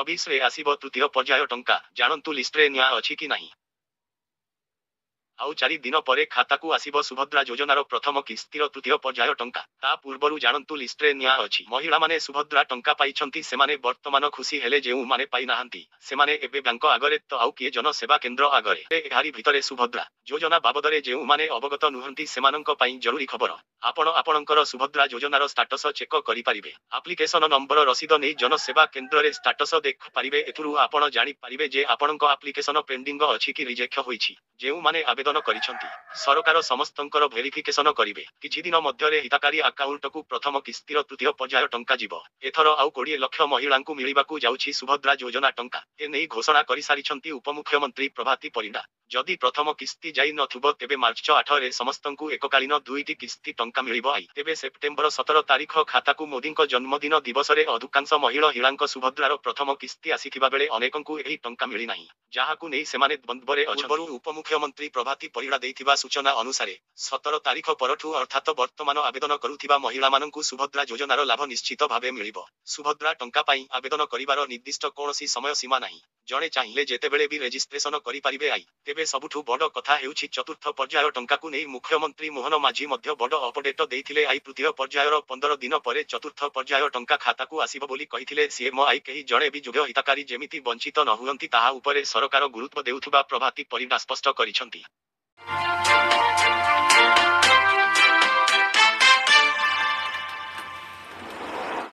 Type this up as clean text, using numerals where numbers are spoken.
2024 ରେ ଆସିବ ତୃତୀୟ ପର୍ଯ୍ୟାୟ ଟଙ୍କା। ଜାଣନ୍ତୁ ଲିଷ୍ଟରେ ନିଆଁ ଅଛି କି ନାହିଁ। ଆଉ 4 ଦିନ ପରେ ଖାତାକୁ ଆସିବ ସୁଭଦ୍ରା ଯୋଜନାର ପ୍ରଥମ କିସ୍ତିର ତୃତୀୟ ପର୍ଯ୍ୟାୟ ଟଙ୍କା। ତା ପୂର୍ବରୁ ଜାଣନ୍ତୁ ଲିଷ୍ଟରେ ନିଆଁ ଅଛି। ମହିଳାମାନେ ସୁଭଦ୍ରା ଟଙ୍କା ପାଇଛନ୍ତି, ସେମାନେ ବର୍ତ୍ତମାନ ଖୁସି, ହେଲେ ଯେଉଁମାନେ ପାଇନାହାନ୍ତି ସେମାନେ ଏବେ ବ୍ୟାଙ୍କ ଆଗରେ ତ ଆଉ କିଏ ଜନସେବା କେନ୍ଦ୍ର ଆଗରେ। ଏହାରି ଭିତରେ ସୁଭଦ୍ରା ଯୋଜନା ବାବଦରେ ଯେଉଁମାନେ ଅବଗତ ନୁହନ୍ତି ସେମାନଙ୍କ ପାଇଁ ଜରୁରୀ ଖବର। ଆପଣ ଆପଣଙ୍କର ସୁଭଦ୍ରା ଯୋଜନାର ଷ୍ଟାଟସ ଚେକ କରିପାରିବେ। ଆପ୍ଲିକେସନ ନମ୍ବର ରସିଦ ନେଇ ଜନସେବା କେନ୍ଦ୍ରରେ ଷ୍ଟାଟସ ଦେଖିପାରିବେ। ଏଥିରୁ ଆପଣ ଜାଣିପାରିବେ ଯେ ଆପଣଙ୍କ ଆପ୍ଲିକେସନ ପେଣ୍ଡିଙ୍ଗ ଅଛି କି ରିଜେକ୍ଟ ହୋଇଛି। ଯେଉଁମାନେ ଆବେଦନ କରିଛନ୍ତି ସରକାର ସମସ୍ତଙ୍କର ଭେରିଫିକେସନ କରିବେ। କିଛି ଦିନ ମଧ୍ୟରେ ହିତାକାରୀ ଆକାଉଣ୍ଟକୁ ପ୍ରଥମ କିସ୍ତିର ତୃତୀୟ ପର୍ଯ୍ୟାୟ ଟଙ୍କା ଯିବ। ଏଥର ଆଉ 20 ଲକ୍ଷ ମହିଳାଙ୍କୁ ମିଳିବାକୁ ଯାଉଛି ସୁଭଦ୍ରା ଯୋଜନା ଟଙ୍କା। ଏନେଇ ଘୋଷଣା କରିସାରିଛନ୍ତି ଉପମୁଖ୍ୟମନ୍ତ୍ରୀ ପ୍ରଭାତୀ ପରିଡ଼ା। ଯଦି ପ୍ରଥମ କିସ୍ତି ଯାଇ ନଥିବ ତେବେ ମାର୍ଚ୍ଚ 8ରେ ସମସ୍ତଙ୍କୁ ଏକକାଳୀନ 2ଟି କିସ୍ତି ଟଙ୍କା ମିଳିବ। ତେବେ ସେପ୍ଟେମ୍ବର 17 ତାରିଖ ଖାତାକୁ ମୋଦିଙ୍କ ଜନ୍ମଦିନ ଦିବସରେ ଅଧିକାଂଶ ମହିଳାଙ୍କ ସୁଭଦ୍ରାର ପ୍ରଥମ କିସ୍ତି ଆସିଥିବା ବେଳେ ଅନେକଙ୍କୁ ଏହି ଟଙ୍କା ମିଳିନାହିଁ, ଯାହାକୁ ନେଇ ସେମାନେ ଦ୍ୱନ୍ଦ୍ୱରେ ଅଛନ୍ତି। ଉପମୁଖ୍ୟମନ୍ତ୍ରୀ ପ୍ରଭାତୀ ପରିଡ଼ା ଦେଇଥିବା ସୂଚନା ଅନୁସାରେ 17 ତାରିଖ ପରଠୁ ଅର୍ଥାତ ବର୍ତ୍ତମାନ ଆବେଦନ କରୁଥିବା ମହିଳାମାନଙ୍କୁ ସୁଭଦ୍ରା ଯୋଜନାର ଲାଭ ନିଶ୍ଚିତ ଭାବେ ମିଳିବ। ସୁଭଦ୍ରା ଟଙ୍କା ପାଇଁ ଆବେଦନ କରିବାର ନିର୍ଦ୍ଦିଷ୍ଟ କୌଣସି ସମୟ ସୀମା ନାହିଁ। ଜଣେ ଚାହିଁଲେ ଯେତେବେଳେ ବି ରେଜିଷ୍ଟ୍ରେସନ କରିପାରିବେ। ତେବେ ସବୁଠୁ ବଡ଼ କଥା ହେଉଛି ଚତୁର୍ଥ ପର୍ଯ୍ୟାୟ ଟଙ୍କାକୁ ନେଇ ମୁଖ୍ୟମନ୍ତ୍ରୀ ମୋହନ ମାଝୀ ମଧ୍ୟ ବଡ଼ ଅପଡେଟ ଦେଇଥିଲେ। ତୃତୀୟ ପର୍ଯ୍ୟାୟର 15 ଦିନ ପରେ ଚତୁର୍ଥ ପର୍ଯ୍ୟାୟ ଟଙ୍କା ଖାତାକୁ ଆସିବ ବୋଲି କହିଥିଲେ ସିଏମ। କେହି ଜଣେ ବି ଯୋଗ୍ୟ ହିତାକାରୀ ଯେମିତି ବଞ୍ଚିତ ନ ହୁଅନ୍ତି ତାହା ଉପରେ ସରକାର ଗୁରୁତ୍ୱ ଦେଉଥିବା ପ୍ରଭାତୀ ପରିଡ଼ା ସ୍ପଷ୍ଟ କରିଛନ୍ତି।